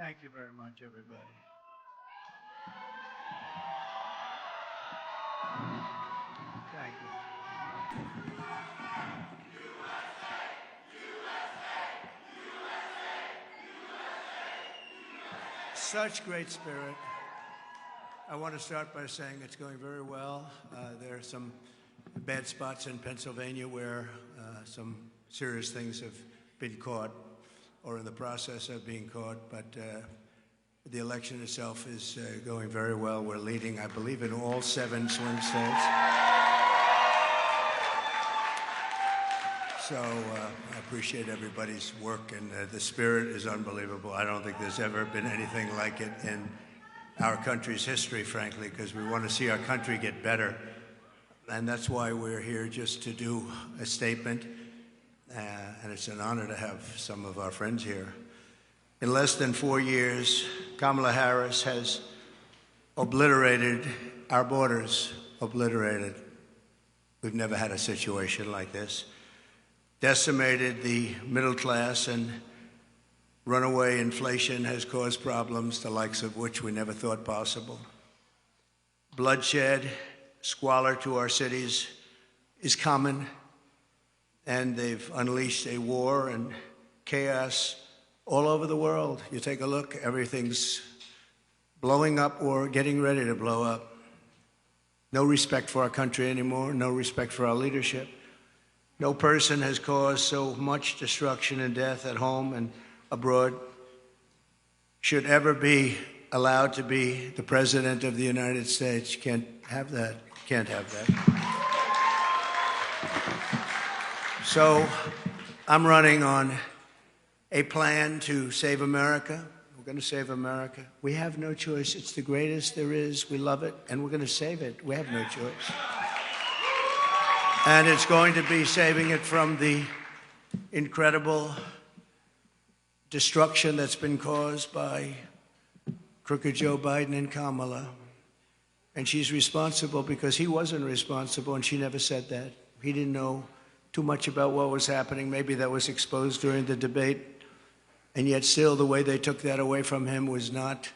Thank you very much, everybody. Thank you. Such great spirit. I want to start by saying it's going very well. There are some bad spots in Pennsylvania where some serious things have been caught or in the process of being caught, but the election itself is going very well. We're leading, I believe, in all 7 swing states. So I appreciate everybody's work, and the spirit is unbelievable. I don't think there's ever been anything like it in our country's history, frankly, because we want to see our country get better. And that's why we're here, just to do a statement. And it's an honor to have some of our friends here. In less than 4 years, Kamala Harris has obliterated our borders, obliterated. We've never had a situation like this. Decimated the middle class, and runaway inflation has caused problems the likes of which we never thought possible. Bloodshed, squalor to our cities is common, and they've unleashed a war and chaos all over the world. You take a look, everything's blowing up or getting ready to blow up. No respect for our country anymore, no respect for our leadership. No person has caused so much destruction and death at home and abroad should ever be allowed to be the President of the United States. You can't have that. Can't have that. So I'm running on a plan to save America. We're going to save America. We have no choice. It's the greatest there is. We love it, and we're going to save it. We have no choice. And it's going to be saving it from the incredible destruction that's been caused by crooked Joe Biden and Kamala. And she's responsible because he wasn't responsible, and she never said that. He didn't know too much about what was happening. Maybe that was exposed during the debate. And yet still the way they took that away from him was not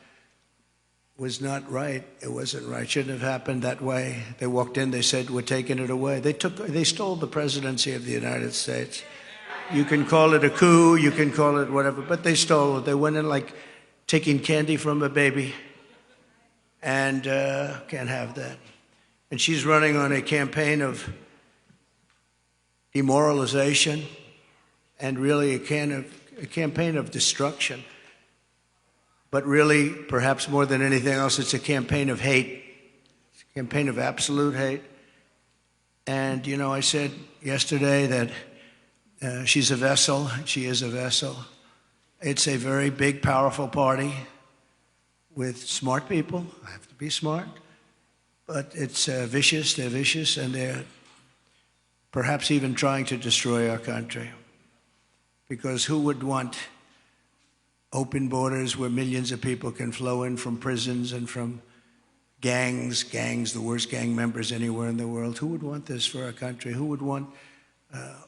right. It wasn't right. It shouldn't have happened that way. They walked in, they said, we're taking it away. They stole the presidency of the United States. You can call it a coup, you can call it whatever, but they stole it. They went in like taking candy from a baby, and can't have that. And she's running on a campaign of demoralization and really a campaign of destruction. But really, perhaps more than anything else, it's a campaign of hate. It's a campaign of absolute hate. And, you know, I said yesterday that she's a vessel. She is a vessel. It's a very big, powerful party with smart people. I have to be smart. But it's vicious. They're vicious, and they're perhaps even trying to destroy our country. Because who would want open borders where millions of people can flow in from prisons and from gangs, the worst gang members anywhere in the world? Who would want this for our country? Who would want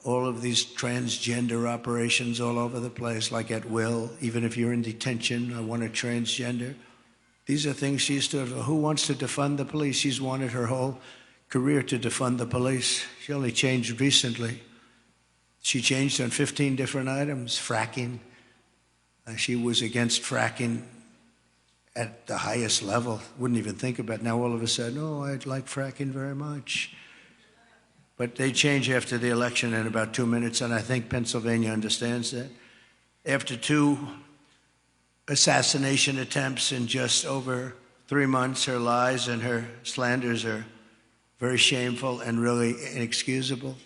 all of these transgender operations all over the place, like at will? Even if you're in detention, I want a transgender. These are things she stood for. Who wants to defund the police? She's wanted her whole career to defund the police. She only changed recently. She changed on 15 different items. Fracking. She was against fracking at the highest level. Wouldn't even think about it. Now all of a sudden, oh, I'd like fracking very much. But they change after the election in about 2 minutes, and I think Pennsylvania understands that. After 2 assassination attempts in just over 3 months, her lies and her slanders are very shameful and really inexcusable.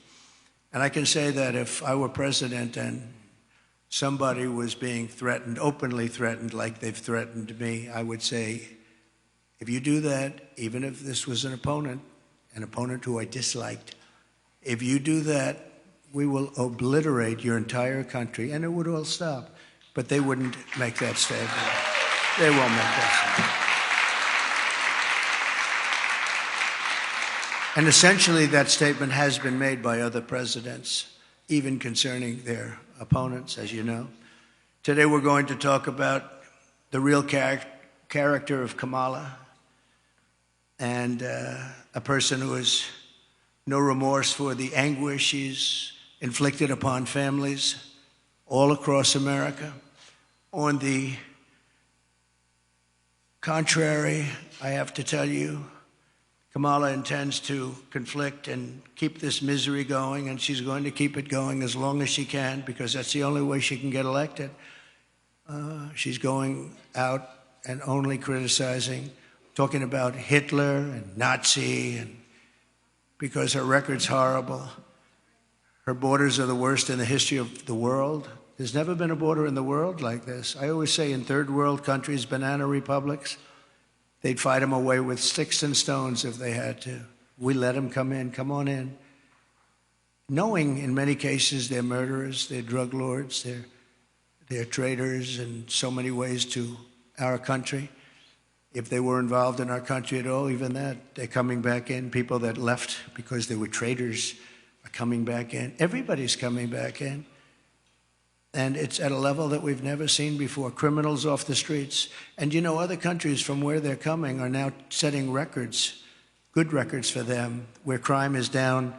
And I can say that if I were president and somebody was being threatened, openly threatened, like they've threatened me, I would say, if you do that, even if this was an opponent who I disliked, if you do that, we will obliterate your entire country, and it would all stop. But they wouldn't make that statement. They won't make that statement. And essentially, that statement has been made by other presidents, even concerning their opponents, as you know. Today, we're going to talk about the real character of Kamala, and a person who has no remorse for the anguish she's inflicted upon families all across America. On the contrary, I have to tell you, Kamala intends to conflict and keep this misery going, and she's going to keep it going as long as she can, because that's the only way she can get elected. She's going out and only criticizing, talking about Hitler and Nazi, and because her record's horrible. Her borders are the worst in the history of the world. There's never been a border in the world like this. I always say in third world countries, banana republics, they'd fight them away with sticks and stones if they had to. We let them come in, come on in. Knowing in many cases they're murderers, they're drug lords, they're traitors in so many ways to our country. If they were involved in our country at all, even that, they're coming back in. People that left because they were traitors are coming back in. Everybody's coming back in. And it's at a level that we've never seen before. Criminals off the streets. And you know, other countries from where they're coming are now setting records, good records for them, where crime is down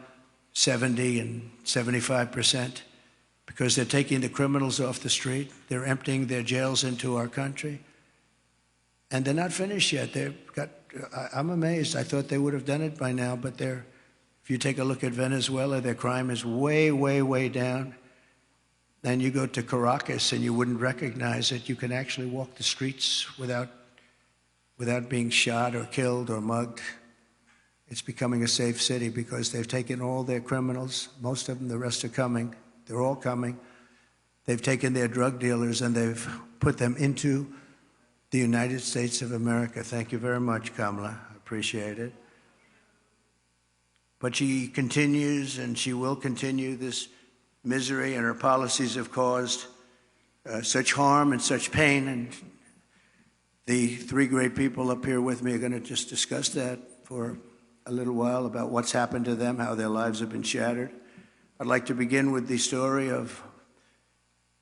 70 and 75%, because they're taking the criminals off the street. They're emptying their jails into our country. And they're not finished yet. I'm amazed. I thought they would have done it by now, but if you take a look at Venezuela, their crime is way, way, way down. Then you go to Caracas and you wouldn't recognize it. You can actually walk the streets without being shot or killed or mugged. It's becoming a safe city because they've taken all their criminals, most of them, the rest are coming. They're all coming. They've taken their drug dealers and they've put them into the United States of America. Thank you very much, Kamala. I appreciate it. But she continues, and she will continue this misery, and her policies have caused such harm and such pain. And the three great people up here with me are going to just discuss that for a little while, about what's happened to them, how their lives have been shattered. I'd like to begin with the story of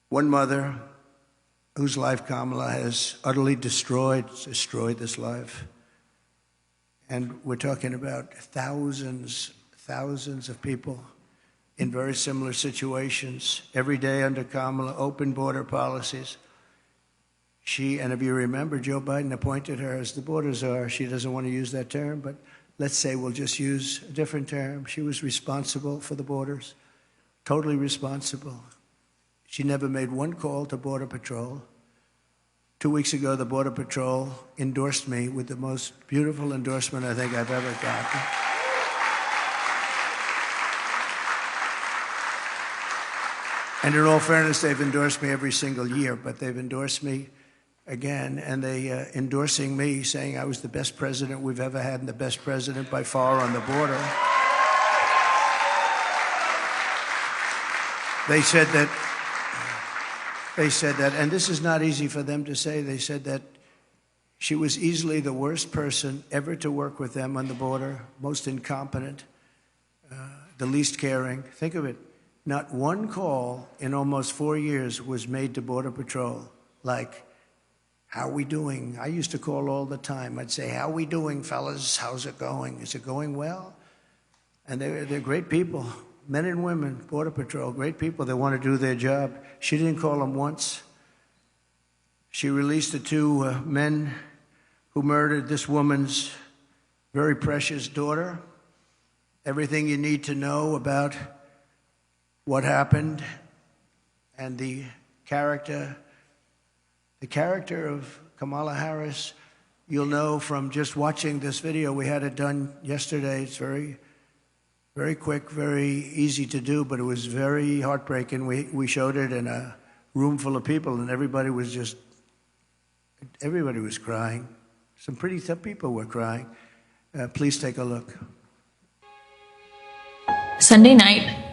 one mother whose life Kamala has utterly destroyed this life. And we're talking about thousands of people in very similar situations every day under Kamala, open border policies. And if you remember, Joe Biden appointed her as the border czar. She doesn't want to use that term, but let's say we'll just use a different term. She was responsible for the borders, totally responsible. She never made one call to Border Patrol. 2 weeks ago, the Border Patrol endorsed me with the most beautiful endorsement I think I've ever gotten. And in all fairness, they've endorsed me every single year, but they've endorsed me again, and they endorsing me, saying I was the best president we've ever had and the best president by far on the border. They said that, and this is not easy for them to say, they said that she was easily the worst person ever to work with them on the border, most incompetent, the least caring. Think of it. Not one call in almost 4 years was made to Border Patrol like, how are we doing? I used to call all the time. I'd say, how are we doing, fellas? How's it going? Is it going well? And they're great people, men and women, Border Patrol, great people. They want to do their job. She didn't call them once. She released the two men who murdered this woman's very precious daughter. Everything you need to know about what happened and the character of Kamala Harris, you'll know from just watching this video. We had it done yesterday. It's very, very quick, very easy to do, but it was very heartbreaking. We showed it in a room full of people, and everybody was crying. Some pretty tough people were crying. Please take a look. Sunday night,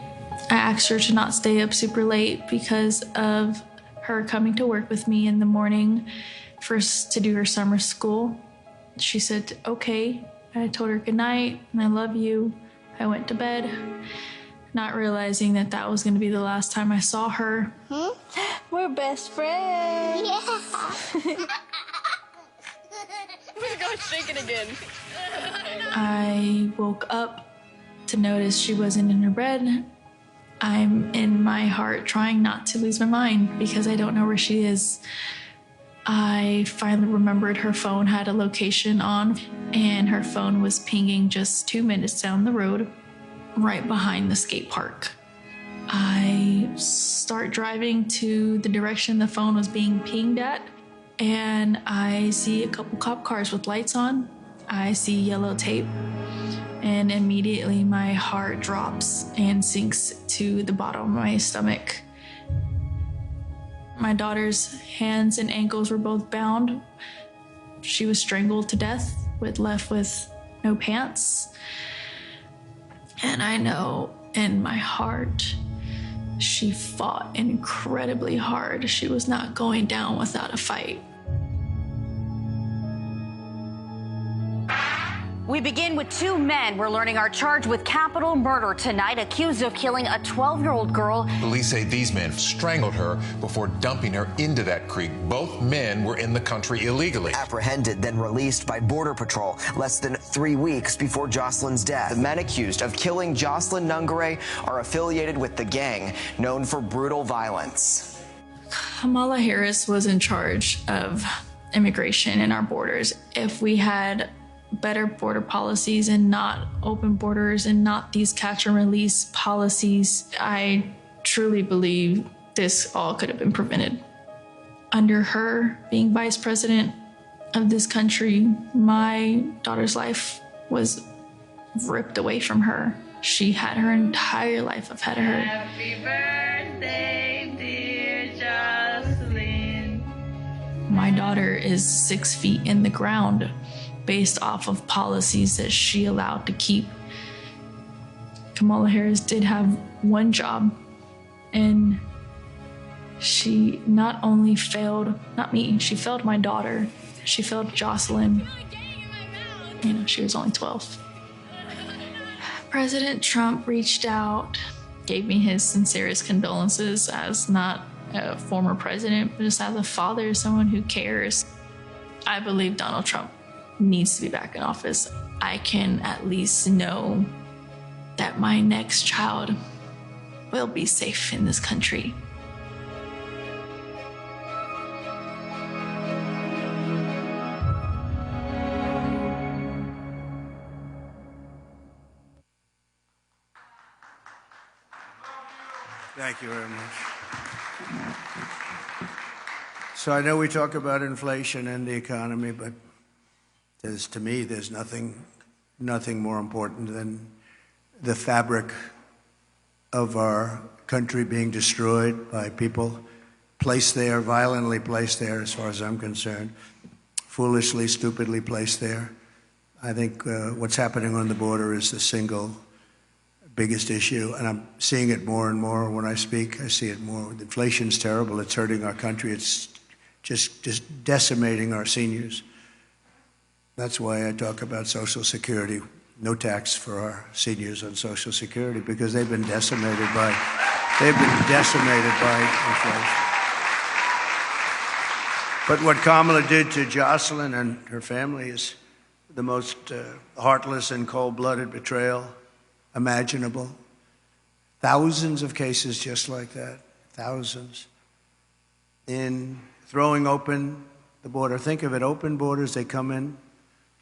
I asked her to not stay up super late because of her coming to work with me in the morning to do her summer school. She said, okay. I told her good night and I love you. I went to bed, not realizing that was going to be the last time I saw her. We're best friends. Yeah. my God, shake it again. I woke up to notice she wasn't in her bed. I'm in my heart trying not to lose my mind because I don't know where she is. I finally remembered her phone had a location on, and her phone was pinging just 2 minutes down the road, right behind the skate park. I start driving to the direction the phone was being pinged at, and I see a couple cop cars with lights on. I see yellow tape, and immediately my heart drops and sinks to the bottom of my stomach. My daughter's hands and ankles were both bound. She was strangled to death, left with no pants. And I know in my heart, she fought incredibly hard. She was not going down without a fight. We begin with two men we're learning are charged with capital murder tonight, accused of killing a 12-year-old girl. Police say these men strangled her before dumping her into that creek. Both men were in the country illegally. Apprehended, then released by Border Patrol less than 3 weeks before Jocelyn's death. The men accused of killing Jocelyn Nungare are affiliated with the gang known for brutal violence. Kamala Harris was in charge of immigration in our borders. If we had better border policies and not open borders and not these catch and release policies, I truly believe this all could have been prevented. Under her being vice president of this country, my daughter's life was ripped away from her. She had her entire life ahead of her. Happy birthday, dear Jocelyn. My daughter is 6 feet in the ground based off of policies that she allowed to keep. Kamala Harris did have one job, and she not only failed, not me, she failed my daughter. She failed Jocelyn. You know, she was only 12. President Trump reached out, gave me his sincerest condolences as not a former president, but just as a father, someone who cares. I believe Donald Trump needs to be back in office. I can at least know that my next child will be safe in this country. Thank you very much. So I know we talk about inflation and the economy, but to me, there's nothing more important than the fabric of our country being destroyed by people placed there, violently placed there, as far as I'm concerned, foolishly, stupidly placed there. I think what's happening on the border is the single biggest issue, and I'm seeing it more and more when I speak. I see it more. Inflation's terrible. It's hurting our country. It's just decimating our seniors. That's why I talk about Social Security, no tax for our seniors on Social Security, because they've been decimated by inflation. But what Kamala did to Jocelyn and her family is the most heartless and cold-blooded betrayal imaginable. Thousands of cases just like that, thousands. In throwing open the border, think of it, open borders, they come in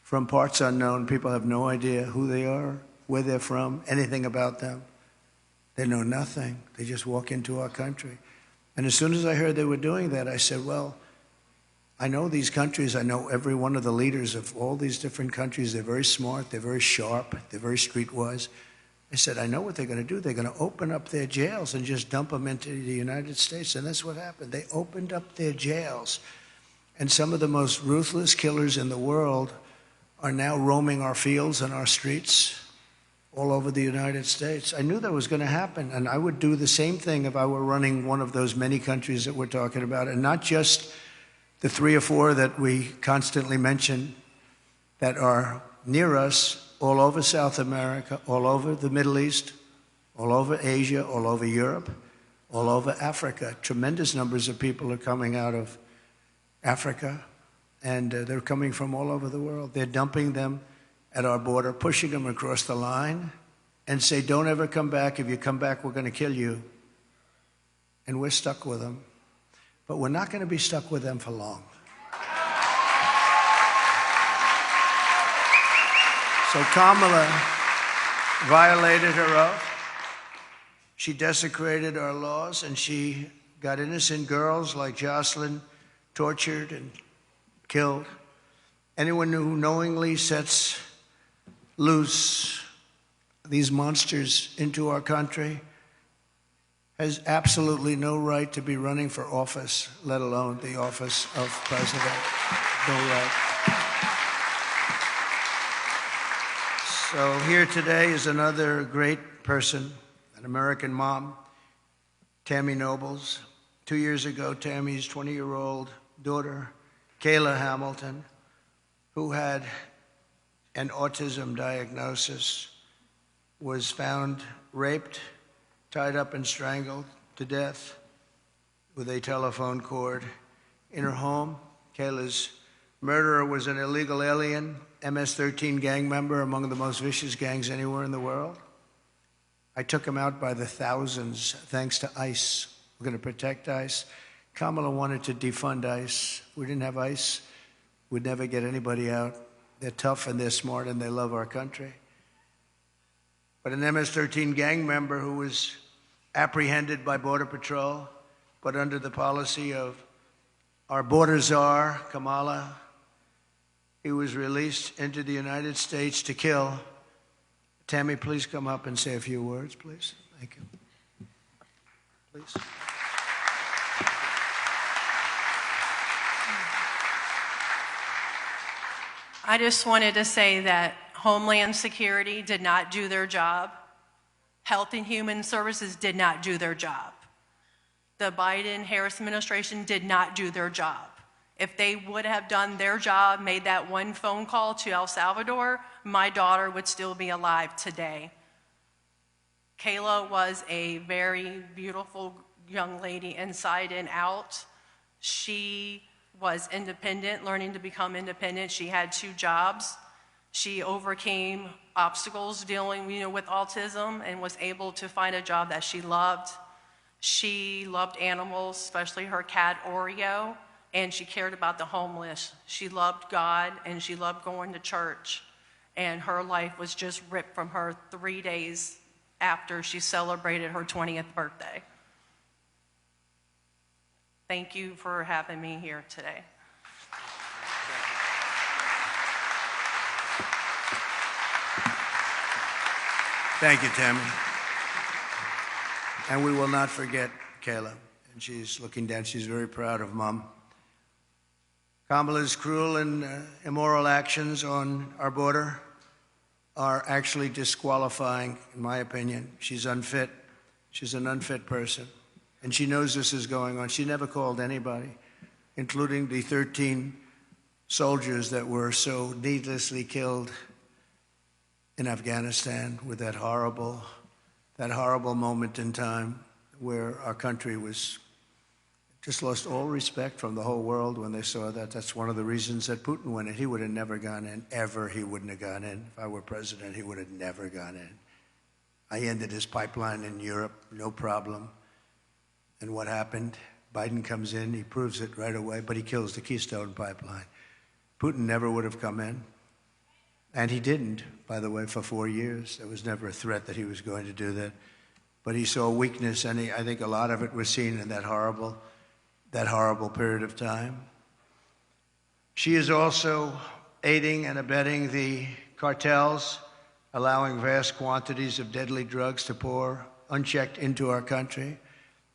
from parts unknown. People have no idea who they are, where they're from, anything about them. They know nothing. They just walk into our country. And as soon as I heard they were doing that, I said, well, I know these countries. I know every one of the leaders of all these different countries. They're very smart. They're very sharp. They're very streetwise. I said, I know what they're going to do. They're going to open up their jails and just dump them into the United States. And that's what happened. They opened up their jails. And some of the most ruthless killers in the world are now roaming our fields and our streets all over the United States. I knew that was going to happen, and I would do the same thing if I were running one of those many countries that we're talking about, and not just the 3 or 4 that we constantly mention that are near us, all over South America, all over the Middle East, all over Asia, all over Europe, all over Africa. Tremendous numbers of people are coming out of Africa and they're coming from all over the world. They're dumping them at our border, pushing them across the line, and say, don't ever come back. If you come back, we're going to kill you. And we're stuck with them. But we're not going to be stuck with them for long. So Kamala violated her oath. She desecrated our laws, and she got innocent girls like Jocelyn tortured and killed. Anyone who knowingly sets loose these monsters into our country has absolutely no right to be running for office, let alone the office of president. No right. So here today is another great person, an American mom, Tammy Nobles. 2 years ago, Tammy's 20-year-old daughter, Kayla Hamilton, who had an autism diagnosis, was found raped, tied up and strangled to death with a telephone cord in her home. Kayla's murderer was an illegal alien, MS-13 gang member, among the most vicious gangs anywhere in the world. I took him out by the thousands thanks to ICE. We're going to protect ICE. Kamala wanted to defund ICE. If we didn't have ICE, we'd never get anybody out. They're tough and they're smart and they love our country. But an MS-13 gang member who was apprehended by Border Patrol, but under the policy of our border czar, Kamala, he was released into the United States to kill. Tammy, please come up and say a few words, please. Thank you. Please. I just wanted to say that Homeland Security did not do their job. Health and Human Services did not do their job. The Biden-Harris administration did not do their job. If they would have done their job, made that one phone call to El Salvador, my daughter would still be alive today. Kayla was a very beautiful young lady inside and out. She was independent, learning to become independent. She had 2 jobs. She overcame obstacles dealing, with autism and was able to find a job that she loved. She loved animals, especially her cat Oreo, and she cared about the homeless. She loved God and she loved going to church. And her life was just ripped from her 3 days after she celebrated her 20th birthday. Thank you for having me here today. Thank you, Tammy. And we will not forget Kayla. And she's looking down. She's very proud of Mom. Kamala's cruel and immoral actions on our border are actually disqualifying, in my opinion. She's unfit. She's an unfit person. And she knows this is going on. She never called anybody, including the 13 soldiers that were so needlessly killed in Afghanistan with that horrible moment in time where our country was just lost all respect from the whole world when they saw that. That's one of the reasons that Putin went in. He would have never gone in. Ever he wouldn't have gone in. If I were president, he would have never gone in. I ended his pipeline in Europe, no problem. And what happened? Biden comes in, he proves it right away, but he kills the Keystone Pipeline. Putin never would have come in. And he didn't, by the way, for 4 years. There was never a threat that he was going to do that. But he saw weakness, and I think a lot of it was seen in that horrible period of time. She is also aiding and abetting the cartels, allowing vast quantities of deadly drugs to pour unchecked into our country.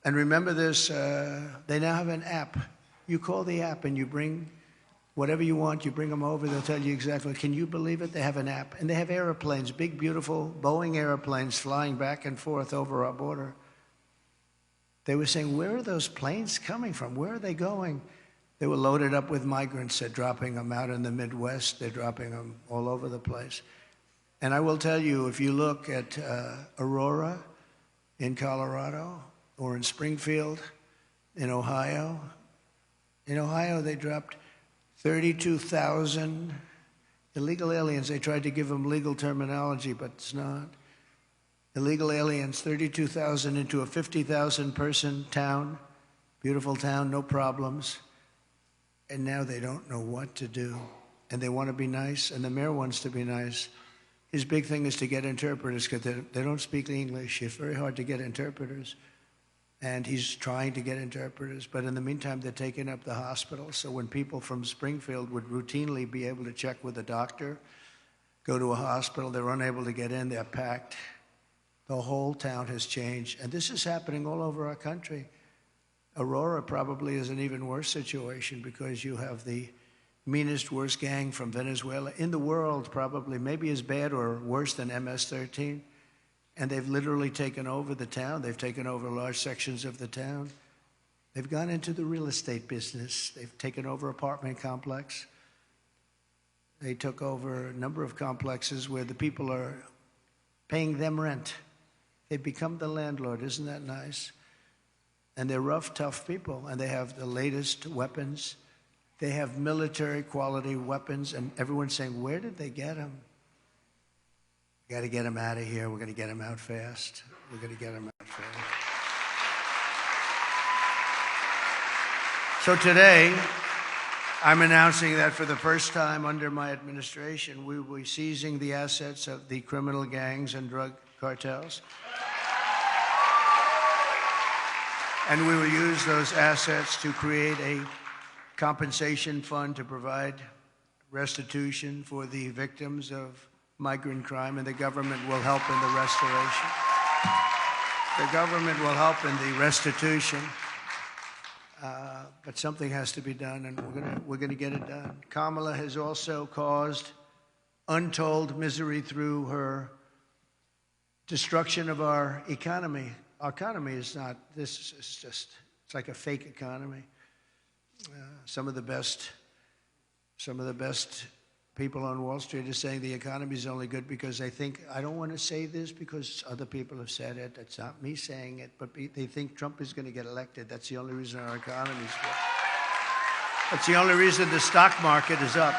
And remember this, they now have an app. You call the app and you bring whatever you want, you bring them over, they'll tell you exactly. Can you believe it? They have an app. And they have airplanes, big, beautiful Boeing airplanes flying back and forth over our border. They were saying, where are those planes coming from? Where are they going? They were loaded up with migrants. They're dropping them out in the Midwest. They're dropping them all over the place. And I will tell you, if you look at Aurora in Colorado or in Springfield in Ohio, they dropped 32,000 illegal aliens. They tried to give them legal terminology, but it's not. Illegal aliens, 32,000 into a 50,000 person town, beautiful town, no problems. And now they don't know what to do. And they want to be nice, and the mayor wants to be nice. His big thing is to get interpreters because they don't speak English. It's very hard to get interpreters. And he's trying to get interpreters. But in the meantime, they're taking up the hospital. So when people from Springfield would routinely be able to check with a doctor, go to a hospital, they're unable to get in, they're packed. The whole town has changed. And this is happening all over our country. Aurora probably is an even worse situation because you have the meanest, worst gang from Venezuela in the world, probably, maybe as bad or worse than MS-13. And they've literally taken over the town. They've taken over large sections of the town. They've gone into the real estate business. They've taken over apartment complex. They took over a number of complexes where the people are paying them rent. They've become the landlord. Isn't that nice? And they're rough, tough people, and they have the latest weapons. They have military-quality weapons, and everyone's saying, where did they get them? We got to get them out of here. We're going to get them out fast. We're going to get them out fast. So today, I'm announcing that for the first time under my administration, we will be seizing the assets of the criminal gangs and drug cartels. And we will use those assets to create a compensation fund to provide restitution for the victims of migrant crime, and the government will help in the restoration. The government will help in the restitution, but something has to be done, and we're going to get it done. Kamala has also caused untold misery through her destruction of our economy. Our economy is not, this is just, it's like a fake economy. Some of the best people on Wall Street are saying the economy is only good because they think, I don't want to say this because other people have said it. It's not me saying it, but they think Trump is going to get elected. That's the only reason our economy is good. That's the only reason the stock market is up.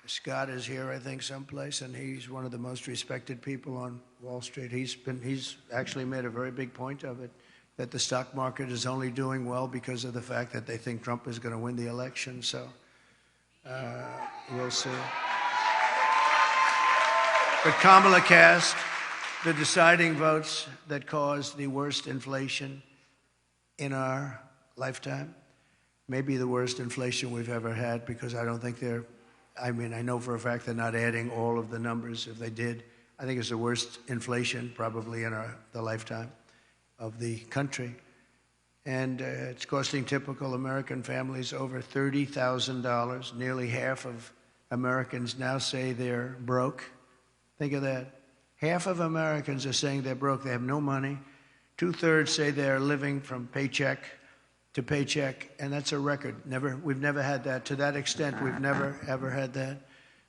Scott is here, I think, someplace, and he's one of the most respected people on Wall Street. He's actually made a very big point of it, that the stock market is only doing well because of the fact that they think Trump is going to win the election. So we'll see. But Kamala cast the deciding votes that caused the worst inflation in our lifetime, maybe the worst inflation we've ever had, because I don't think I know for a fact they're not adding all of the numbers. If they did, I think it's the worst inflation probably in the lifetime of the country. And it's costing typical American families over $30,000. Nearly half of Americans now say they're broke. Think of that. Half of Americans are saying they're broke. They have no money. 2/3 say they're living from paycheck to paycheck, and that's a record. We've never had that. To that extent, we've never, ever had that.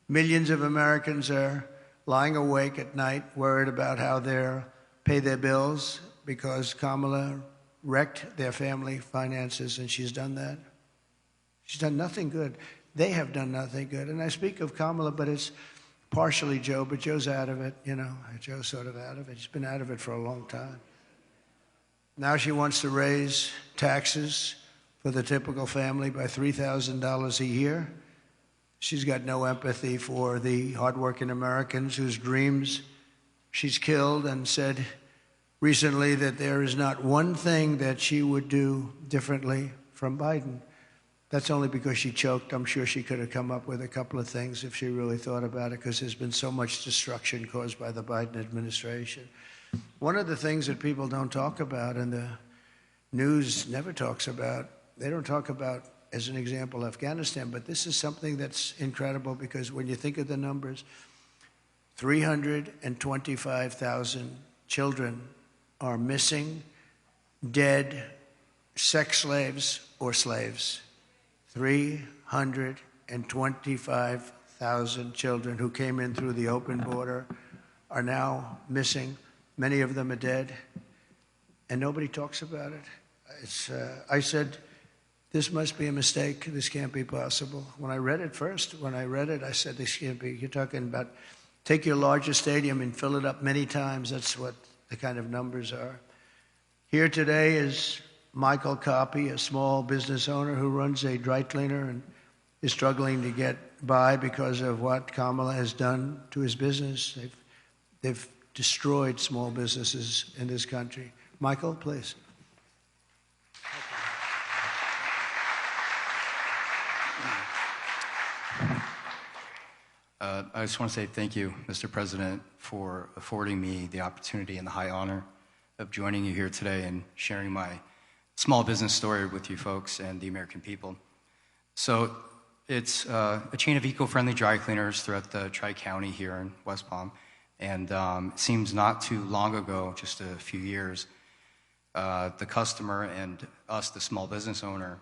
Millions of Americans are lying awake at night, worried about how they'll pay their bills because Kamala wrecked their family finances, and she's done that. She's done nothing good. They have done nothing good. And I speak of Kamala, but it's partially Joe, but Joe's out of it, Joe's sort of out of it. He's been out of it for a long time. Now she wants to raise taxes for the typical family by $3,000 a year. She's got no empathy for the hardworking Americans whose dreams she's killed, and said recently that there is not one thing that she would do differently from Biden. That's only because she choked. I'm sure she could have come up with a couple of things if she really thought about it, because there's been so much destruction caused by the Biden administration. One of the things that people don't talk about, and the news never talks about, they don't talk about, as an example, Afghanistan, but this is something that's incredible, because when you think of the numbers, 325,000 children are missing, dead, sex slaves, or slaves. 325,000 children who came in through the open border are now missing. Many of them are dead, and nobody talks about it. I said, this must be a mistake. This can't be possible. When I read it, I said, this can't be. You're talking about take your largest stadium and fill it up many times. That's what the kind of numbers are. Here today is Michael Copy, a small business owner who runs a dry cleaner and is struggling to get by because of what Kamala has done to his business. They've destroyed small businesses in this country. Michael, please. I just want to say thank you, Mr. President, for affording me the opportunity and the high honor of joining you here today and sharing my small business story with you folks and the American people. So it's a chain of eco-friendly dry cleaners throughout the Tri-County here in West Palm. And it seems not too long ago, just a few years, the customer and us, the small business owner,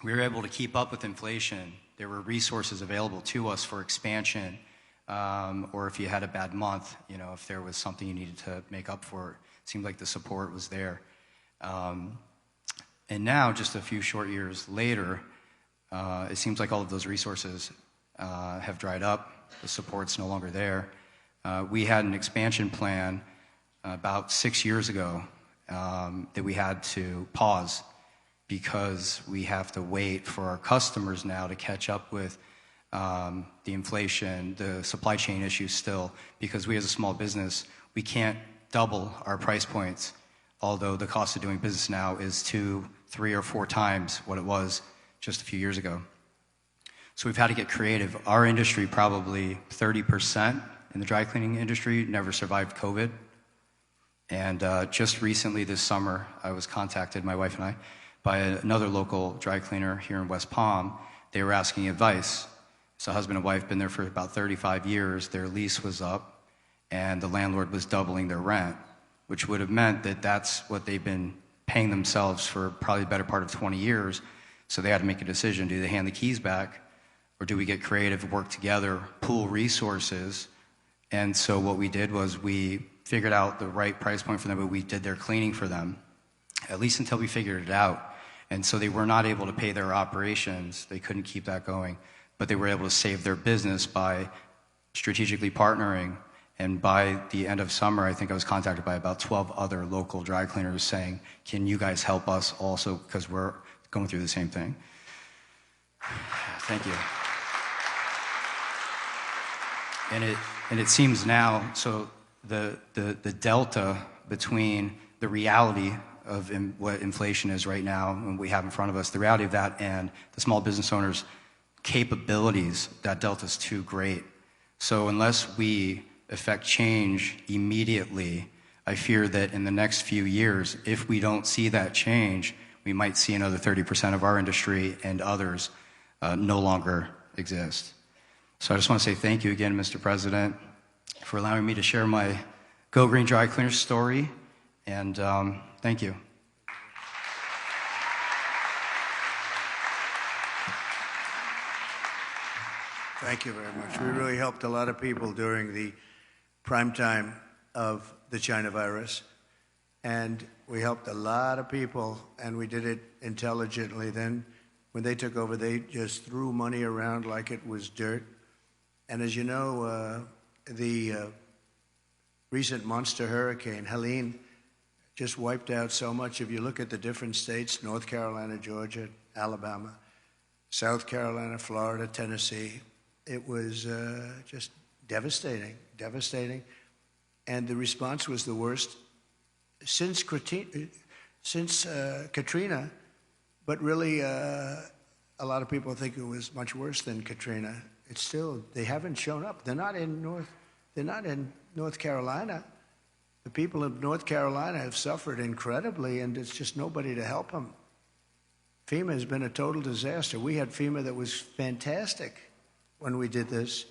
we were able to keep up with inflation. There were resources available to us for expansion, or if you had a bad month, if there was something you needed to make up for, it seemed like the support was there. And now, just a few short years later, it seems like all of those resources have dried up. The support's no longer there. We had an expansion plan about 6 years ago that we had to pause because we have to wait for our customers now to catch up with the inflation, the supply chain issues still, because we as a small business, we can't double our price points, although the cost of doing business now is 2, 3, or 4 times what it was just a few years ago. So we've had to get creative. Our industry, probably 30% in the dry cleaning industry, never survived COVID. And just recently this summer, I was contacted, my wife and I, by another local dry cleaner here in West Palm. They were asking advice. So husband and wife been there for about 35 years. Their lease was up, and the landlord was doubling their rent, which would have meant that that's what they've been paying themselves for probably the better part of 20 years. So they had to make a decision. Do they hand the keys back, or do we get creative, work together, pool resources? And so what we did was we figured out the right price point for them, but we did their cleaning for them, at least until we figured it out. And so they were not able to pay their operations. They couldn't keep that going. But they were able to save their business by strategically partnering. And by the end of summer, I think I was contacted by about 12 other local dry cleaners saying, can you guys help us also, because we're going through the same thing. Thank you. And it seems now, so the delta between the reality of what inflation is right now and we have in front of us, the reality of that and the small business owners' capabilities, that delta is too great. So unless we effect change immediately, I fear that in the next few years, if we don't see that change, we might see another 30% of our industry and others no longer exist. So I just want to say thank you again, Mr. President, for allowing me to share my Go Green Dry Cleaner story, and thank you. Thank you very much. We really helped a lot of people during the prime time of the China virus, and we helped a lot of people, and we did it intelligently. Then when they took over, they just threw money around like it was dirt. And as you know, the recent monster hurricane, Helene, just wiped out so much. If you look at the different states, North Carolina, Georgia, Alabama, South Carolina, Florida, Tennessee, it was just devastating. And the response was the worst since Katrina, but really a lot of people think it was much worse than Katrina. It's still, they haven't shown up. They're not in North Carolina. The people of North Carolina have suffered incredibly, and it's just nobody to help them. FEMA has been a total disaster. We had FEMA that was fantastic when we did this,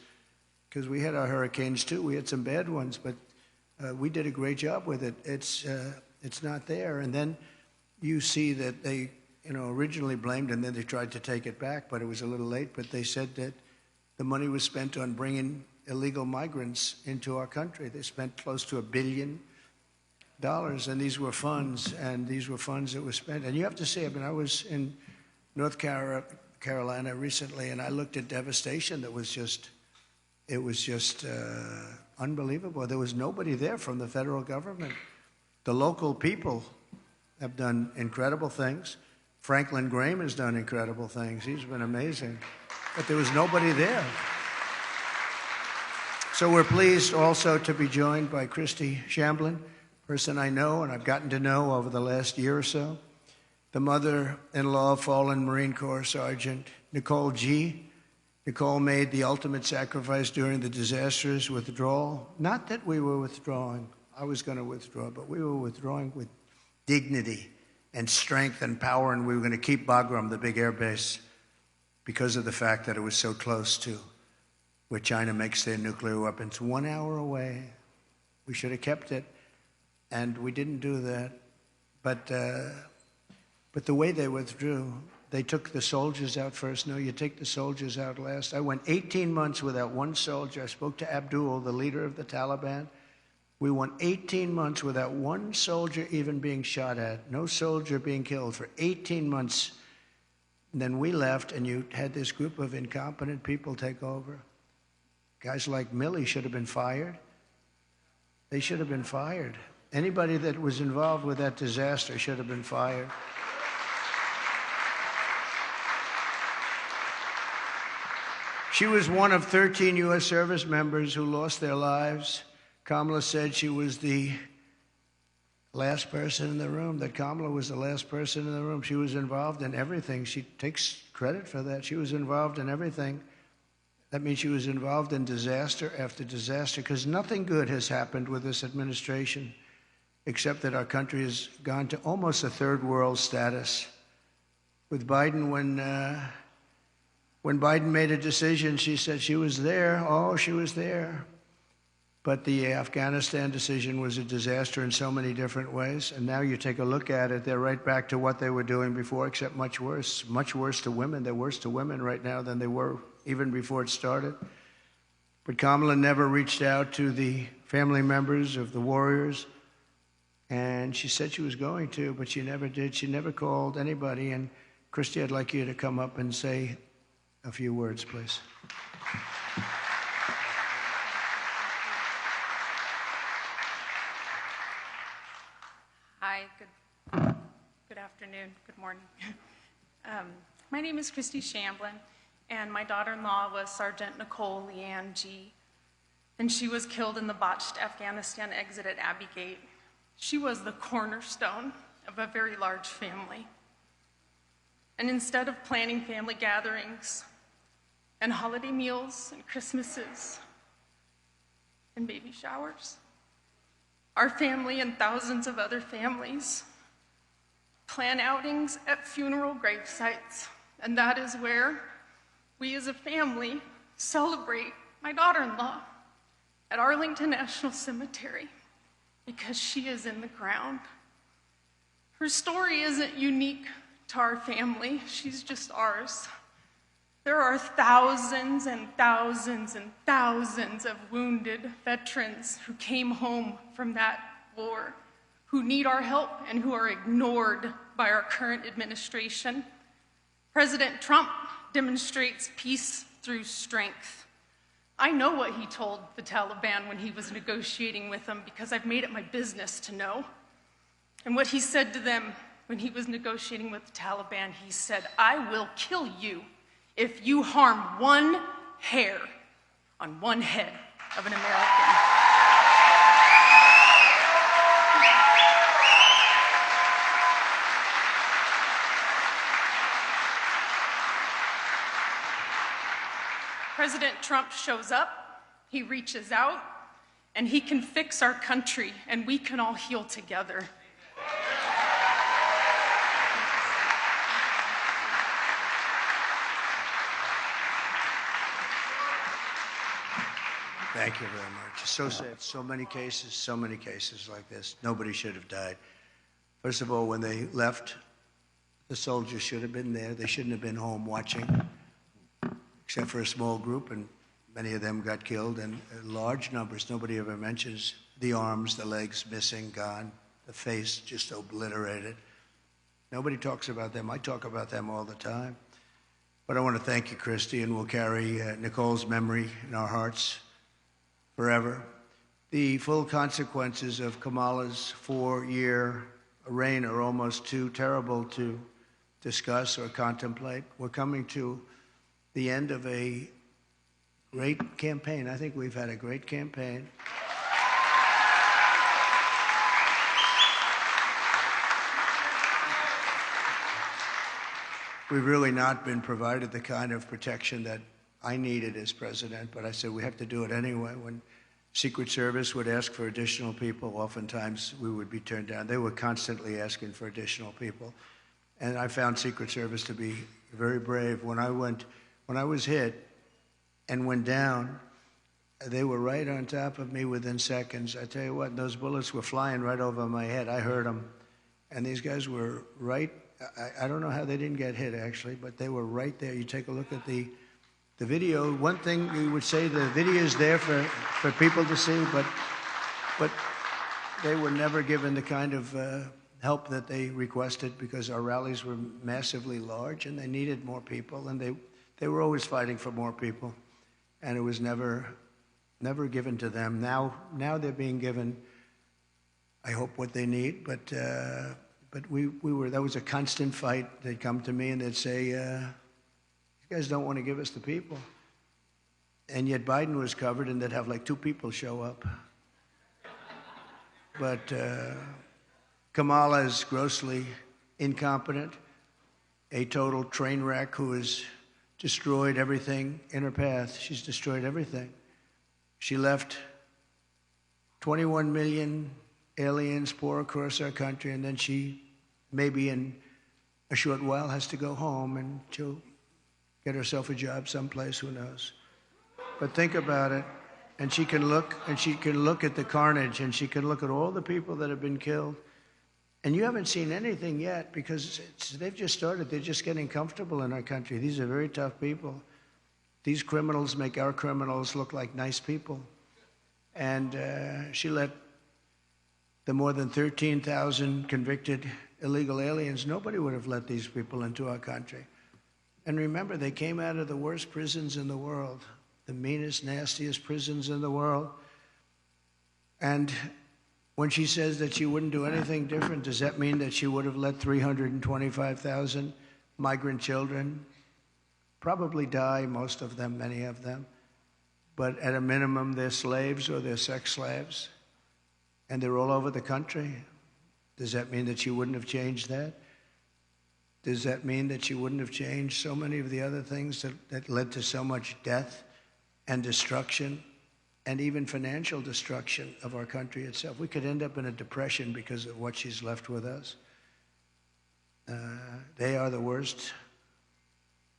because we had our hurricanes too. We had some bad ones, but we did a great job with it. It's not there. And then you see that they, originally blamed, and then they tried to take it back, but it was a little late. But they said that the money was spent on bringing illegal migrants into our country. They spent close to $1 billion and these were funds, that were spent. And you have to see, I mean, I was in North Carolina recently, and I looked at devastation that was just, unbelievable. There was nobody there from the federal government. The local people have done incredible things. Franklin Graham has done incredible things. He's been amazing. But there was nobody there. So we're pleased also to be joined by Christy Shamblin, person I know and I've gotten to know over the last year or so, the mother-in-law of fallen Marine Corps Sergeant Nicole G. Nicole made the ultimate sacrifice during the disastrous withdrawal. Not that we were withdrawing. I was going to withdraw, but we were withdrawing with dignity and strength and power, and we were going to keep Bagram, the big air base, because of the fact that it was so close to where China makes their nuclear weapons. 1 hour away. We should have kept it, and we didn't do that. But the way they withdrew, they took the soldiers out first. No, you take the soldiers out last. I went 18 months without one soldier. I spoke to Abdul, the leader of the Taliban. We went 18 months without one soldier even being shot at, no soldier being killed for 18 months. And then we left, and you had this group of incompetent people take over. Guys like Milley should have been fired. They should have been fired. Anybody that was involved with that disaster should have been fired. She was one of 13 U.S. service members who lost their lives. Kamala said she was the last person in the room, that Kamala was the last person in the room. She was involved in everything. She takes credit for that. She was involved in everything. That means she was involved in disaster after disaster, because nothing good has happened with this administration, except that our country has gone to almost a third world status. With Biden, when Biden made a decision, she said she was there. Oh, she was there. But the Afghanistan decision was a disaster in so many different ways. And now you take a look at it, they're right back to what they were doing before, except much worse to women. They're worse to women right now than they were even before it started. But Kamala never reached out to the family members of the warriors. And she said she was going to, but she never did. She never called anybody. And Christy, I'd like you to come up and say a few words, please. Hi, good afternoon, good morning. My name is Christy Shamblin, and my daughter-in-law was Sergeant Nicole Leanne G., and she was killed in the botched Afghanistan exit at Abbey Gate. She was the cornerstone of a very large family. And instead of planning family gatherings and holiday meals and Christmases and baby showers, our family and thousands of other families plan outings at funeral grave sites, and that is where we as a family celebrate my daughter-in-law at Arlington National Cemetery, because she is in the ground. Her story isn't unique to our family, she's just ours. There are thousands and thousands and thousands of wounded veterans who came home from that war, who need our help and who are ignored by our current administration. President Trump demonstrates peace through strength. I know what he told the Taliban when he was negotiating with them, because I've made it my business to know. And what he said to them when he was negotiating with the Taliban, he said, "I will kill you if you harm one hair on one head of an American." President Trump shows up, he reaches out, and he can fix our country, and we can all heal together. Thank you very much. It's so sad. So many cases like this. Nobody should have died. First of all, when they left, the soldiers should have been there. They shouldn't have been home watching, except for a small group, and many of them got killed, and large numbers. Nobody ever mentions the arms, the legs missing, gone. the face just obliterated. Nobody talks about them. I talk about them all the time. But I want to thank you, Christy, and we'll carry Nicole's memory in our hearts forever. The full consequences of Kamala's 4-year reign are almost too terrible to discuss or contemplate. We're coming to the end of a great campaign. I think we've had a great campaign. We've really not been provided the kind of protection that I needed as president, but I said we have to do it anyway. When Secret Service would ask for additional people, oftentimes we would be turned down. They were constantly asking for additional people. And I found Secret Service to be very brave. When I was hit and went down, they were right on top of me within seconds. I tell you what, those bullets were flying right over my head. I heard them. And these guys were right. I don't know how they didn't get hit, actually, but they were right there. You take a look at the video. One thing we would say, the video is there for people to see, but they were never given the kind of help that they requested because our rallies were massively large and they needed more people, and they were always fighting for more people, and it was never given to them. Now they're being given, I hope, what they need, but we were, that was a constant fight. They'd come to me and they'd say, you guys don't want to give us the people. And yet Biden was covered and they'd have like 2 people show up. But Kamala is grossly incompetent, a total train wreck who has destroyed everything in her path. She's destroyed everything. She left 21 million aliens pour across our country, and then she, maybe in a short while, has to go home and she'll get herself a job someplace, who knows. But think about it, and she can look at the carnage, and she can look at all the people that have been killed. And you haven't seen anything yet because they've just started. They're just getting comfortable in our country. These are very tough people. These criminals make our criminals look like nice people. And she let the more than 13,000 convicted illegal aliens, nobody would have let these people into our country. And remember, they came out of the worst prisons in the world, the meanest, nastiest prisons in the world. And when she says that she wouldn't do anything different, does that mean that she would have let 325,000 migrant children probably die, most of them, many of them, but at a minimum, they're slaves or they're sex slaves? And they're all over the country. Does that mean that she wouldn't have changed that? Does that mean that she wouldn't have changed so many of the other things that led to so much death and destruction and even financial destruction of our country itself? We could end up in a depression because of what she's left with us. They are the worst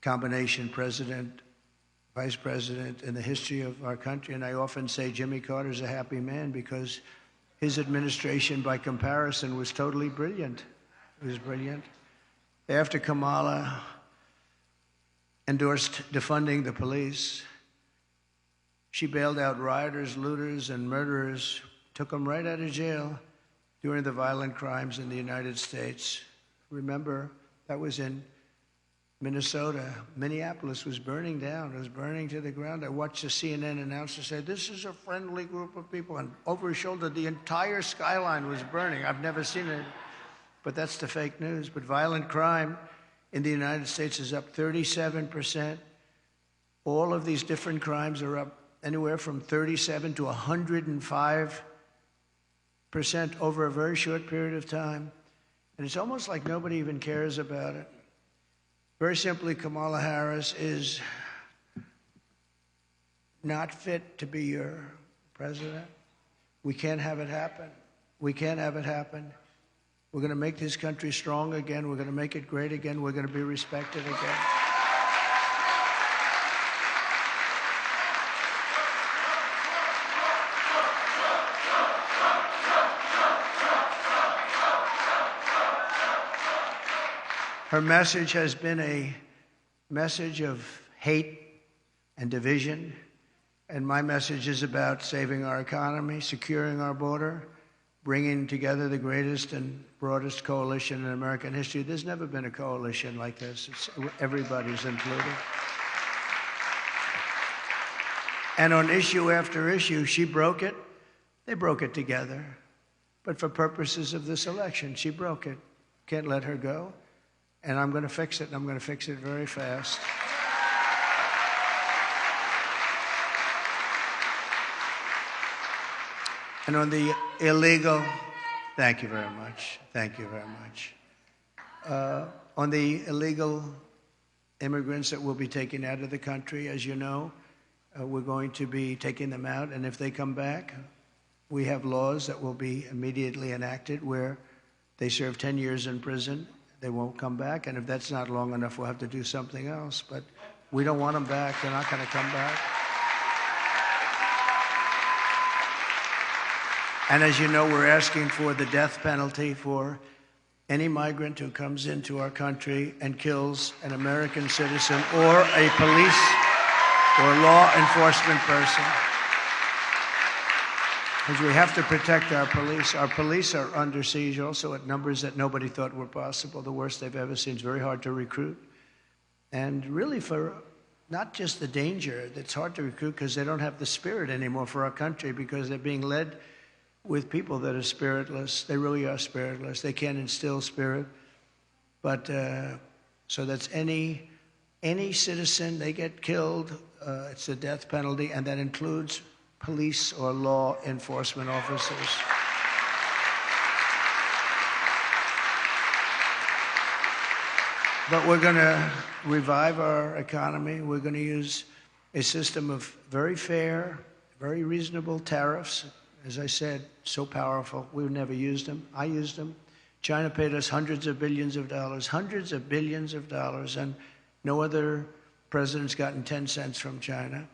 combination president, vice president in the history of our country. And I often say Jimmy Carter's a happy man because his administration, by comparison, was totally brilliant. It was brilliant. After Kamala endorsed defunding the police, she bailed out rioters, looters, and murderers, took them right out of jail during the violent crimes in the United States. Remember, that was in Minnesota. Minneapolis was burning down. It was burning to the ground. I watched the CNN announcer say, this is a friendly group of people. And over his shoulder, the entire skyline was burning. I've never seen it. But that's the fake news. But violent crime in the United States is up 37%. All of these different crimes are up anywhere from 37 to 105% over a very short period of time. And it's almost like nobody even cares about it. Very simply, Kamala Harris is not fit to be your president. We can't have it happen. We can't have it happen. We're going to make this country strong again. We're going to make it great again. We're going to be respected again. Her message has been a message of hate and division, and my message is about saving our economy, securing our border, bringing together the greatest and broadest coalition in American history. There's never been a coalition like this. Everybody's included. And on issue after issue, she broke it. They broke it together. But for purposes of this election, she broke it. Can't let her go. And I'm going to fix it, and I'm going to fix it very fast. And on the illegal, thank you very much. Thank you very much. On the illegal immigrants that will be taken out of the country, as you know, we're going to be taking them out. And if they come back, we have laws that will be immediately enacted where they serve 10 years in prison. They won't come back. And if that's not long enough, we'll have to do something else. But we don't want them back. They're not going to come back. And as you know, we're asking for the death penalty for any migrant who comes into our country and kills an American citizen or a police or law enforcement person. Because we have to protect our police. Our police are under siege also at numbers that nobody thought were possible, the worst they've ever seen. It's very hard to recruit. And really for not just the danger, it's hard to recruit because they don't have the spirit anymore for our country because they're being led with people that are spiritless. They really are spiritless. They can't instill spirit. But so that's any citizen, they get killed, it's the death penalty, and that includes police or law enforcement officers. But we're going to revive our economy. We're going to use a system of very fair, very reasonable tariffs. As I said, so powerful. We've never used them. I used them. China paid us hundreds of billions of dollars, and no other president's gotten 10 cents from China.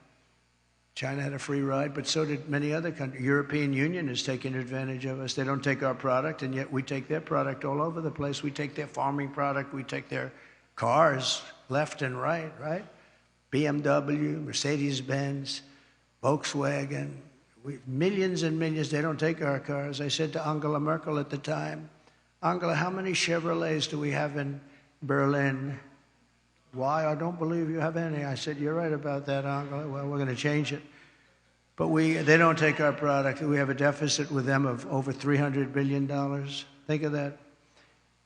China had a free ride, but so did many other countries. European Union is taking advantage of us. They don't take our product, and yet we take their product all over the place. We take their farming product. We take their cars left and right, right? BMW, Mercedes-Benz, Volkswagen, millions and millions. They don't take our cars. I said to Angela Merkel at the time, Angela, how many Chevrolets do we have in Berlin? Why? I don't believe you have any. I said, you're right about that, Angela. Well, we're going to change it. But they don't take our product. We have a deficit with them of over $300 billion. Think of that.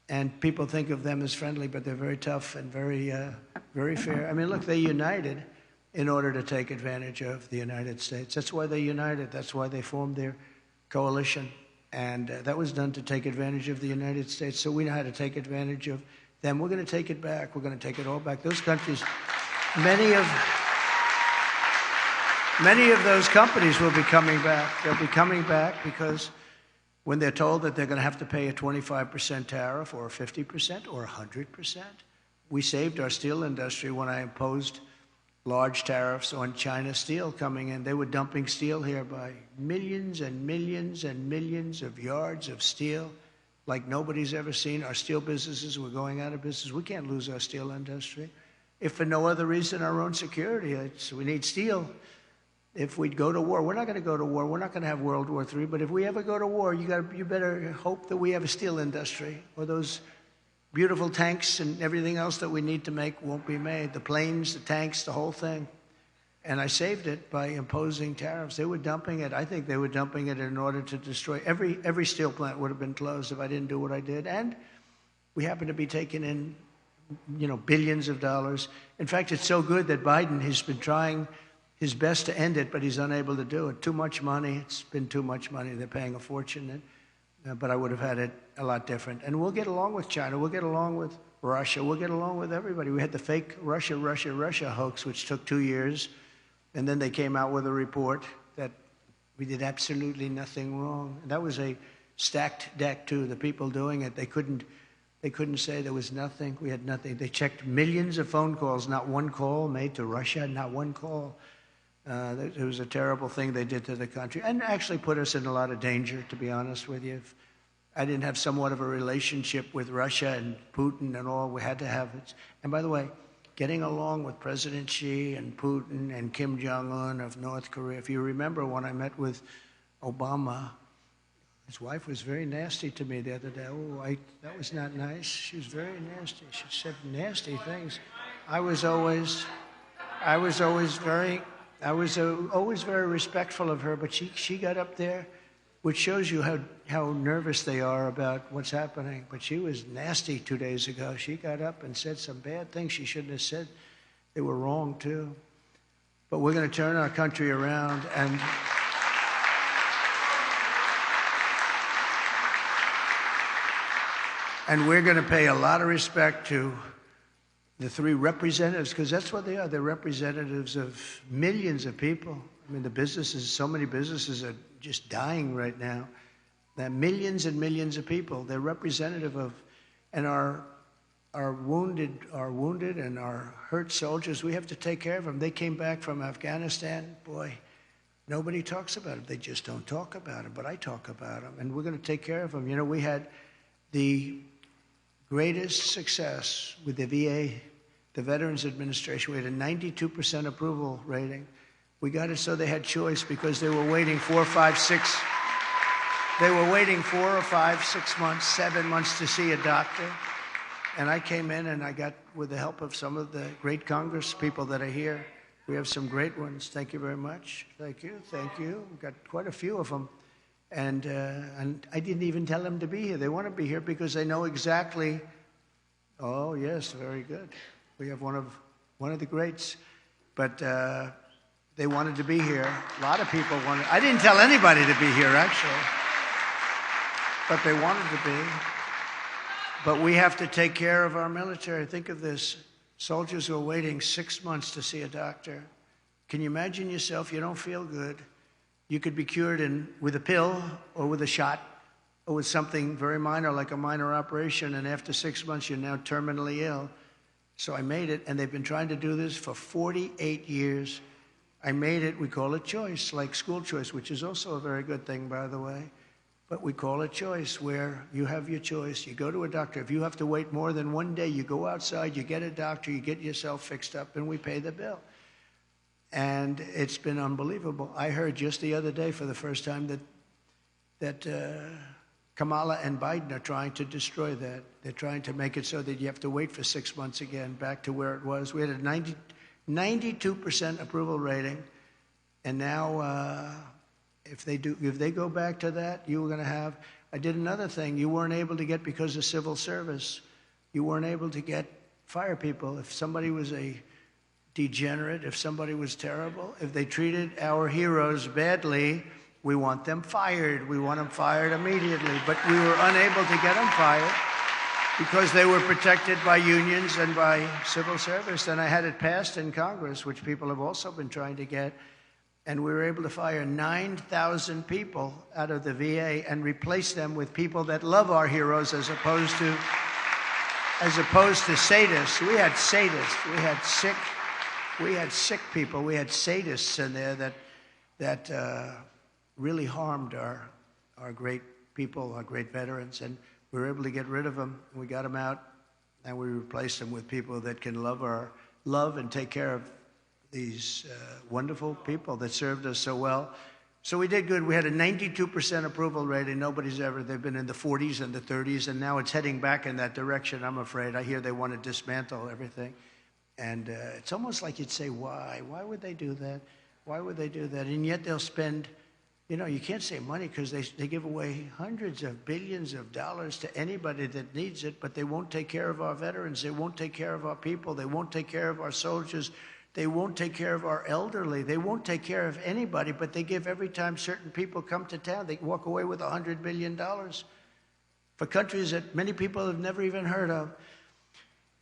And people think of them as friendly, but they're very tough and very, very fair. I mean, look, they united in order to take advantage of the United States. That's why they united. That's why they formed their coalition. And that was done to take advantage of the United States. So we know how to take advantage of them. We're going to take it back. We're going to take it all back. Those countries, many of those companies will be coming back. They'll be coming back because when they're told that they're going to have to pay a 25% tariff or 50% or 100%, we saved our steel industry when I imposed large tariffs on China steel coming in. They were dumping steel here by millions and millions and millions of yards of steel like nobody's ever seen. Our steel businesses were going out of business. We can't lose our steel industry. If for no other reason, our own security. We need steel. If we'd go to war, we're not going to go to war. We're not going to have World War III. But if we ever go to war, you better hope that we have a steel industry, or those beautiful tanks and everything else that we need to make won't be made. The planes, the tanks, the whole thing. And I saved it by imposing tariffs. They were dumping it. I think they were dumping it in order to destroy. Every steel plant would have been closed if I didn't do what I did. And we happen to be taking in, billions of dollars. In fact, it's so good that Biden has been trying his best to end it, but he's unable to do it. Too much money. It's been too much money. They're paying a fortune. But I would have had it a lot different. And we'll get along with China. We'll get along with Russia. We'll get along with everybody. We had the fake Russia hoax, which took 2 years. And then they came out with a report that we did absolutely nothing wrong. And that was a stacked deck, too. The people doing it, they couldn't say there was nothing. We had nothing. They checked millions of phone calls, not one call made to Russia, not one call. It was a terrible thing they did to the country and actually put us in a lot of danger, to be honest with you. If I didn't have somewhat of a relationship with Russia and Putin and all, we had to have it. And by the way, getting along with President Xi and Putin and Kim Jong-un of North Korea. If you remember when I met with Obama, His wife was very nasty to me the other day. Oh, that was not nice. She was very nasty. She said nasty things. I was always very respectful of her, but she got up there, which shows you how nervous they are about what's happening. But she was nasty 2 days ago. She got up and said some bad things she shouldn't have said. They were wrong, too. But we're going to turn our country around, and we're going to pay a lot of respect to the three representatives, because that's what they are. They're representatives of millions of people. I mean, the businesses, so many businesses are just dying right now. There are millions and millions of people. They're representative of, and our wounded and our hurt soldiers, we have to take care of them. They came back from Afghanistan. Boy, nobody talks about them. They just don't talk about them, but I talk about them, and we're going to take care of them. You know, we had the greatest success with the VA, the Veterans Administration. We had a 92% approval rating. We got it so they had choice because they were waiting 4 or 5, 6. They were waiting 4 or 5, 6 months, 7 months to see a doctor. And I came in and I got, with the help of some of the great Congress people that are here, we have some great ones. Thank you very much. Thank you. Thank you. We've got quite a few of them. And I didn't even tell them to be here. They want to be here because they know exactly. Oh, yes, very good. We have one of the greats. But they wanted to be here. A lot of people wanted. I didn't tell anybody to be here, actually. But they wanted to be. But we have to take care of our military. Think of this. Soldiers who are waiting 6 months to see a doctor. Can you imagine yourself? You don't feel good. You could be cured with a pill or with a shot or with something very minor, like a minor operation, and after 6 months, you're now terminally ill. So I made it, and they've been trying to do this for 48 years. I made it. We call it choice, like school choice, which is also a very good thing, by the way. But we call it choice, where you have your choice. You go to a doctor. If you have to wait more than 1 day, you go outside, you get a doctor, you get yourself fixed up, and we pay the bill. And it's been unbelievable. I heard just the other day for the first time that Kamala and Biden are trying to destroy that. They're trying to make it so that you have to wait for 6 months again, back to where it was. We had a 92% approval rating, and now if they go back to that, you were going to have. I did another thing. You weren't able to get, because of civil service, you weren't able to get fire people. If somebody was a degenerate, if somebody was terrible, if they treated our heroes badly, we want them fired. We want them fired immediately. But we were unable to get them fired because they were protected by unions and by civil service. And I had it passed in Congress, which people have also been trying to get. And we were able to fire 9,000 people out of the VA and replace them with people that love our heroes, as opposed to sadists. We had sadists. We had sick people. We had sadists in there that really harmed our great people, our great veterans, and we were able to get rid of them. We got them out, and we replaced them with people that can love and take care of these wonderful people that served us so well. So we did good. We had a 92% approval rating. They've been in the 40s and the 30s, and now it's heading back in that direction, I'm afraid. I hear they want to dismantle everything. And it's almost like you'd say, why? Why would they do that? Why would they do that? And yet they'll spend, you can't say money, because they give away hundreds of billions of dollars to anybody that needs it, but they won't take care of our veterans. They won't take care of our people. They won't take care of our soldiers. They won't take care of our elderly. They won't take care of anybody, but they give every time certain people come to town. They walk away with $100 billion for countries that many people have never even heard of.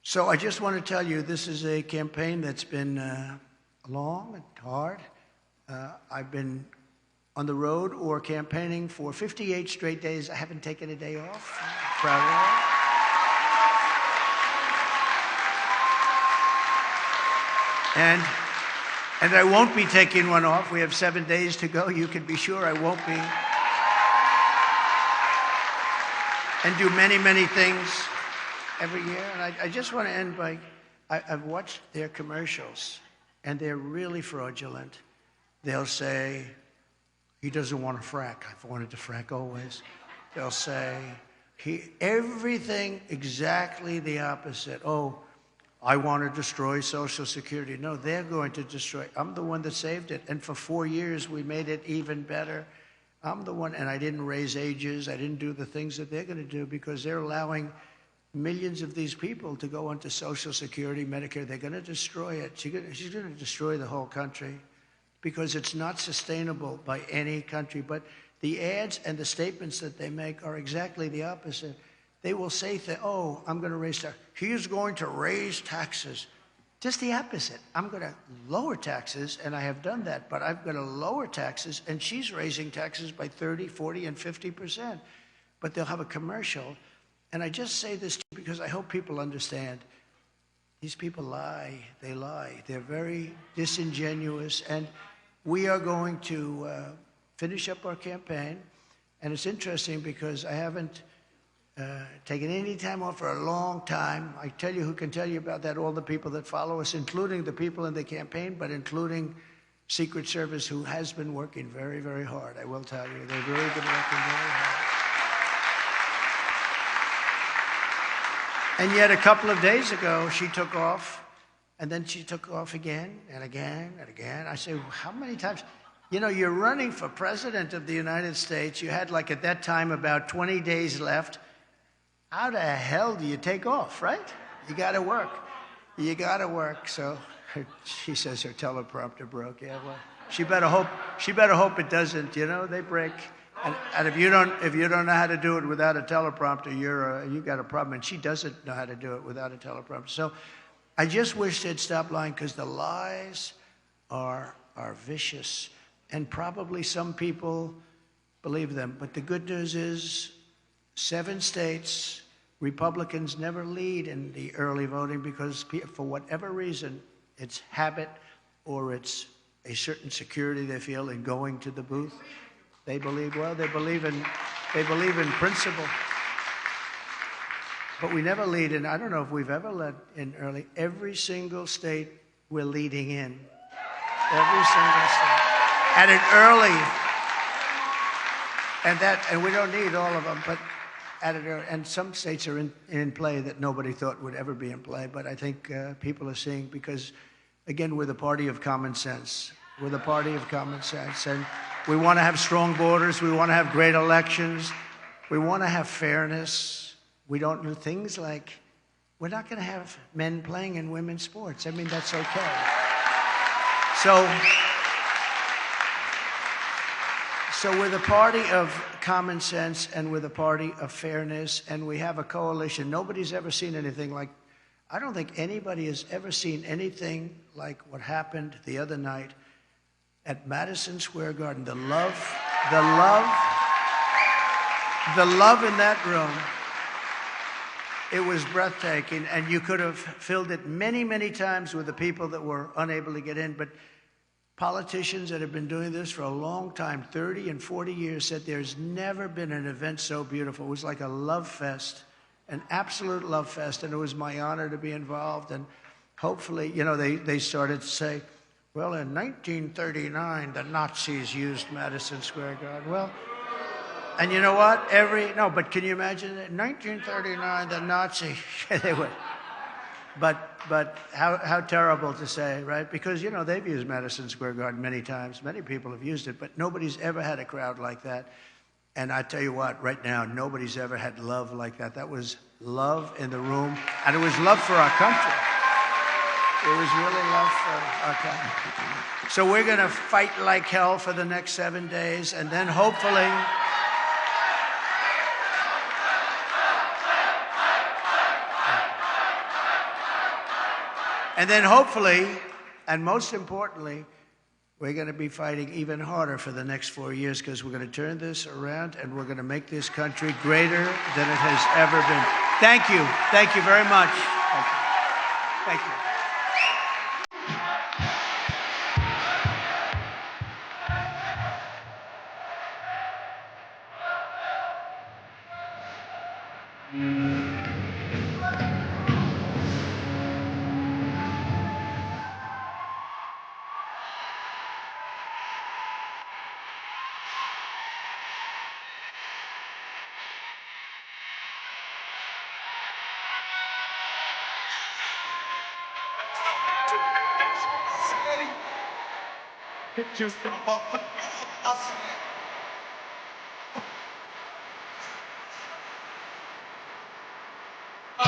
So I just want to tell you, this is a campaign that's been long and hard. I've been on the road or campaigning for 58 straight days. I haven't taken a day off. I'm proud of that. And I won't be taking one off. We have 7 days to go. You can be sure I won't be. And do many, many things every year. And I just want to end by, I've watched their commercials, and they're really fraudulent. They'll say, he doesn't want to frack. I've wanted to frack always. They'll say, everything exactly the opposite. Oh, I want to destroy Social Security. No, they're going to destroy. I'm the one that saved it. And for 4 years, we made it even better. I'm the one, and I didn't raise ages. I didn't do the things that they're going to do because they're allowing millions of these people to go onto Social Security, Medicare. They're going to destroy it. She's going to destroy the whole country because it's not sustainable by any country. But the ads and the statements that they make are exactly the opposite. They will say, oh, I'm going to raise taxes. He is going to raise taxes. Just the opposite. I'm going to lower taxes, and I have done that, but I'm going to lower taxes, and she's raising taxes by 30, 40, and 50%. But they'll have a commercial. And I just say this because I hope people understand. These people lie. They lie. They're very disingenuous. And we are going to finish up our campaign. And it's interesting because I haven't taken any time off for a long time. I tell you who can tell you about that, all the people that follow us, including the people in the campaign, but including Secret Service, who has been working very, very hard. I will tell you, they've really been working very hard. And yet a couple of days ago, she took off, and then she took off again and again and again. I say, how many times? You know, you're running for president of the United States. You had, like, at that time, about 20 days left. How the hell do you take off, right? You got to work. You got to work. So she says her teleprompter broke. Yeah, well, she better hope it doesn't. You know, they break. And if you don't know how to do it without a teleprompter, you got a problem. And she doesn't know how to do it without a teleprompter. So I just wish they'd stop lying, because the lies are vicious, and probably some people believe them. But the good news is 7 states, Republicans never lead in the early voting because for whatever reason, it's habit or it's a certain security they feel in going to the booth. They believe in principle. But we never lead in. I don't know if we've ever led in early. Every single state we're leading in. Every single state. At an early. And we don't need all of them, but and some states are in play that nobody thought would ever be in play. But I think people are seeing, because, again, we're the party of common sense. We're the party of common sense. And we want to have strong borders. We want to have great elections. We want to have fairness. We don't do things like, we're not going to have men playing in women's sports. I mean, that's okay. So we're the party of common sense, and we're the party of fairness, and we have a coalition. Nobody's ever seen anything like, I don't think anybody has ever seen anything like what happened the other night at Madison Square Garden. The love in that room, it was breathtaking, and you could have filled it many, many times with the people that were unable to get in. But politicians that have been doing this for a long time, 30 and 40 years, said there's never been an event so beautiful. It was like a love fest, an absolute love fest, and it was my honor to be involved. And hopefully, you know, they started to say, well, in 1939, the Nazis used Madison Square Garden. Well, and you know what? But can you imagine it? In 1939, the Nazis, they would. But how terrible to say, right? Because, you know, they've used Madison Square Garden many times. Many people have used it, but nobody's ever had a crowd like that. And I tell you what, right now, nobody's ever had love like that. That was love in the room, and it was love for our country. It was really love for our country. So we're going to fight like hell for the next 7 days, and then hopefully... And then hopefully, and most importantly, we're going to be fighting even harder for the next 4 years, because we're going to turn this around and we're going to make this country greater than it has ever been. Thank you. Thank you very much. Thank you. Just